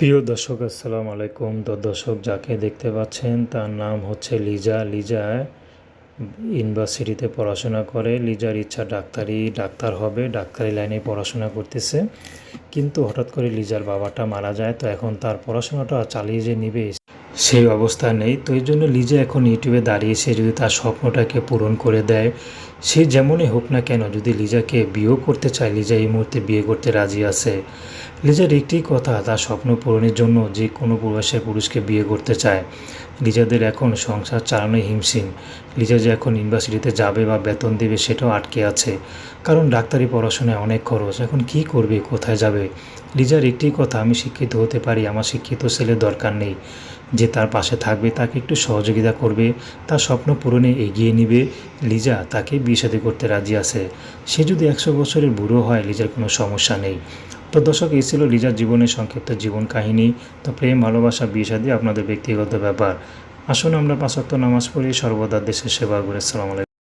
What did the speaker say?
প্রিয় দর্শক আসসালামু আলাইকুম। তো দর্শক যাকে দেখতে পাচ্ছেন তার নাম হচ্ছে লিজা। লিজা ইউনিভার্সিটিতে পড়াশোনা করে। লিজার ইচ্ছা ডাক্তার হবে, ডাক্তারি লাইনে পড়াশোনা করতেছে। কিন্তু হঠাৎ করে লিজার বাবাটা মারা যায়, তো এখন তার পড়াশোনাটা চালিয়ে যে নিবে সেই অবস্থা নেই। তো এই জন্য লিজা এখন ইউটিউবে দাঁড়িয়েছে, যদি তার স্বপ্নটাকে পূরণ করে দেয়, সে যেমনই হোক না কেন। যদি লিজাকে বিয়েও করতে চায়, লিজা এই মুহূর্তে বিয়ে করতে রাজি আছে। লিজার একটি কথা, তার স্বপ্ন পূরণের জন্য যে কোনো প্রবাসের পুরুষকে বিয়ে করতে চায়। লিজাদের এখন সংসার চালানোই হিমশিম। লিজা যে এখন ইউনিভার্সিটিতে যাবে বা বেতন দেবে সেটাও আটকে আছে, কারণ ডাক্তারি পড়াশোনায় অনেক খরচ। এখন কি করবে, কোথায় যাবে? লিজার একটি কথা, আমি শিক্ষিত হতে পারি, আমার শিক্ষিত ছেলের দরকার নেই। যে তার পাশে থাকবে, তাকে একটু সহযোগিতা করবে, তার স্বপ্ন পূরণে এগিয়ে নিবে। লিজা তাকে বিয়ে শাদী করতে রাজি আছে। সে যদি 100 বছরের বুড়ো হয়, লিজার কোনো সমস্যা নেই। তো দর্শক, এই ছিল লিজার জীবনের সংক্ষিপ্ত জীবন কাহিনী। তো প্রেম, ভালোবাসা, বিয়ে শাদী আপনাদের ব্যক্তিগত ব্যাপার। আসুন আমরা 5 ওয়াক্ত নামাজ পড়ি, সর্বদা দেশের সেবা করি। আসসালামু আলাইকুম।